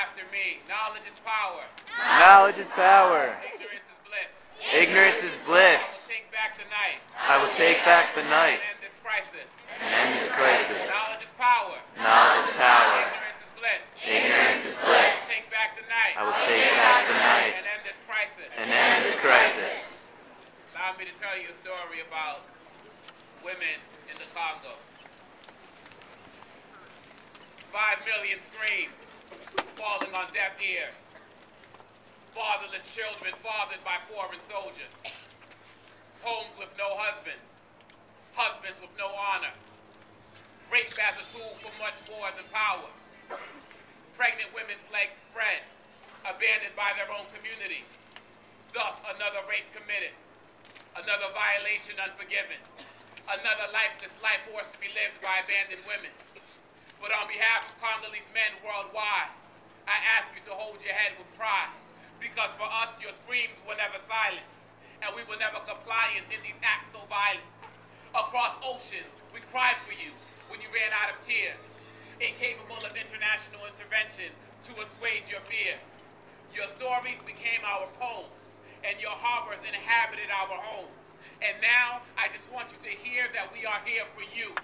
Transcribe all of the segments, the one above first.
after me. Knowledge is power. Knowledge is power. Ignorance is bliss. Ignorance is bliss. I will take back the night. I will take back the night. And end this crisis. And end this crisis. Knowledge is power. Knowledge is power. Ignorance is bliss. Ignorance is bliss. I will take back the night. I will take back the night. And end this crisis. And end this crisis. Allow me to tell you a story about women in the Congo. 5 million screams falling on deaf ears. Fatherless children fathered by foreign soldiers. Homes with no husbands. Husbands with no honor. Rape as a tool for much more than power. Pregnant women's legs spread, abandoned by their own community. Thus, another rape committed. Another violation unforgiven. Another lifeless life forced to be lived by abandoned women. But on behalf of Congolese men worldwide, I ask you to hold your head with pride, because for us your screams were never silent, and we were never compliant in these acts so violent. Across oceans, we cried for you when you ran out of tears, incapable of international intervention to assuage your fears. Your stories became our poems, and your harbors inhabited our homes. And now, I just want you to hear that we are here for you.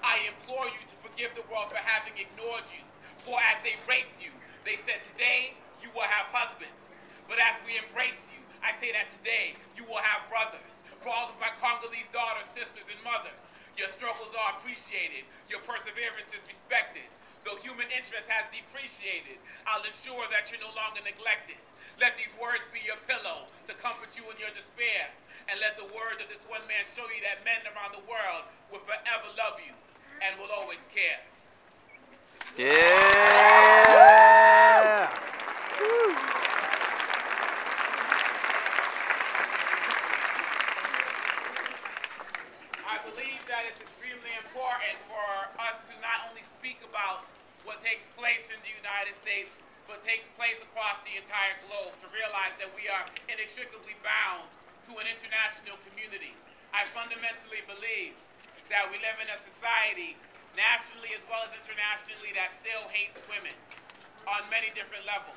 I implore you to forgive the world for having ignored you. For as they raped you, they said, today you will have husbands. But as we embrace you, I say that today you will have brothers. For all of my Congolese daughters, sisters, and mothers, your struggles are appreciated. Your perseverance is respected. Though human interest has depreciated, I'll ensure that you're no longer neglected. Let these words be your pillow to comfort you in your despair. And let the words of this one man show you that men around the world will forever love you and will always care. Yeah! Woo. I believe that it's extremely important for us to not only speak about what takes place in the United States, but takes place across the entire globe, to realize that we are inextricably bound to an international community. I fundamentally believe that we live in a society, nationally as well as internationally, that still hates women on many different levels.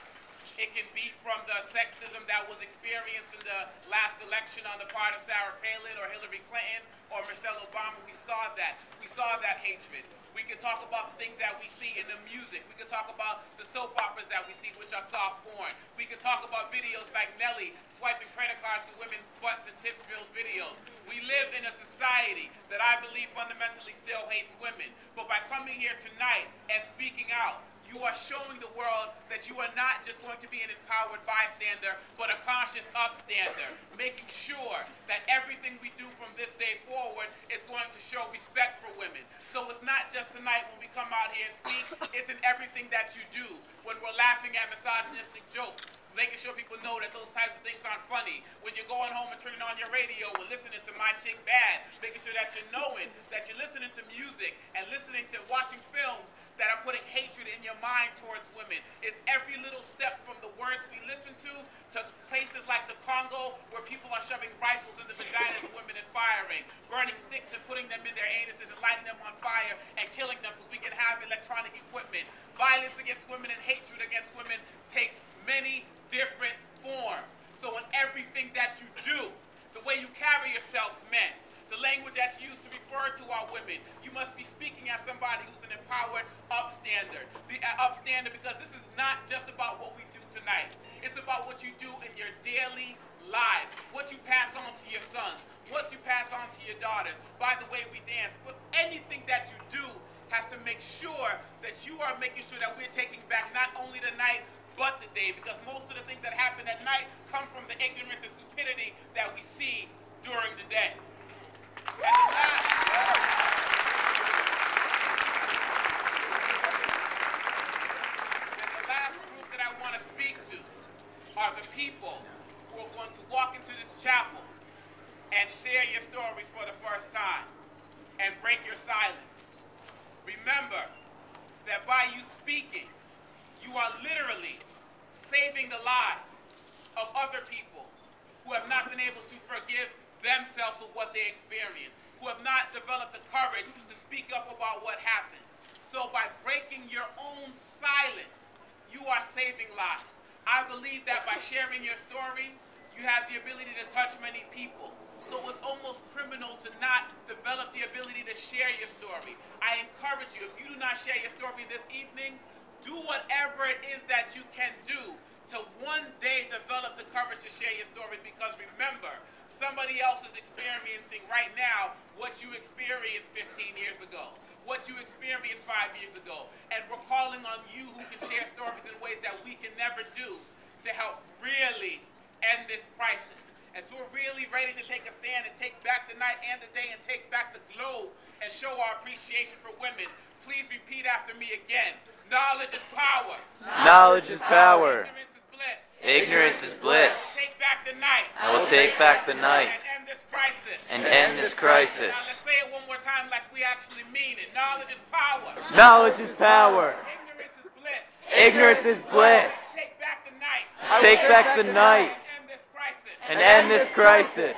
It can be from the sexism that was experienced in the last election on the part of Sarah Palin or Hillary Clinton or Michelle Obama. We saw that. We saw that hatred. We can talk about the things that we see in the music. We can talk about the soap operas that we see, which are soft porn. We can talk about videos like Nelly swiping credit cards to women's butts and tip-filled videos. We live in a society that I believe fundamentally still hates women. But by coming here tonight and speaking out, you are showing the world that you are not just going to be an empowered bystander, but a conscious upstander, making sure that everything we do from this day forward is going to show respect for women. So it's not just tonight when we come out here and speak, it's in everything that you do. When we're laughing at misogynistic jokes, making sure people know that those types of things aren't funny. When you're going home and turning on your radio and listening to My Chick Bad, making sure that you're knowing that you're listening to music and listening to watching films that are putting hatred in your mind towards women. It's every little step from the words we listen to places like the Congo, where people are shoving rifles in the vaginas of women and firing, burning sticks and putting them in their anuses and lighting them on fire and killing them so we can have electronic equipment. Violence against women and hatred against women takes many different forms. So in everything that you do, the way you carry yourselves, men, the language that's used to refer to our women, you must be speaking as somebody who's an empowered upstander. The upstander, because this is not just about what we do tonight. It's about what you do in your daily lives, what you pass on to your sons, what you pass on to your daughters, by the way we dance. But anything that you do has to make sure that you are making sure that we're taking back not only the night, but the day, because most of the things that happen at night come from the ignorance and stupidity that we see during the day. And the last group that I want to speak to are the people who are going to walk into this chapel and share your stories for the first time and break your silence. Remember that by you speaking, you are literally saving the lives of other people who have not been able to forgive themselves of what they experienced, who have not developed the courage to speak up about what happened. So by breaking your own silence, you are saving lives. I believe that by sharing your story, you have the ability to touch many people. So it's almost criminal to not develop the ability to share your story. I encourage you, if you do not share your story this evening, do whatever it is that you can do to one day develop the courage to share your story, because remember, somebody else is experiencing right now what you experienced 15 years ago, what you experienced 5 years ago, and we're calling on you who can share stories in ways that we can never do to help really end this crisis. And so we're really ready to take a stand and take back the night and the day and take back the globe and show our appreciation for women. Please repeat after me again. Knowledge is power. Knowledge is power. Ignorance is bliss. Ignorance is bliss. Take back the night. I will take back the night And end this crisis. and end this crisis. Now let's say it one more time like we actually mean it. Knowledge is power. Knowledge is power. Ignorance is bliss. Ignorance is bliss. Take back the night. Let's take back the night And end this crisis. and end this crisis.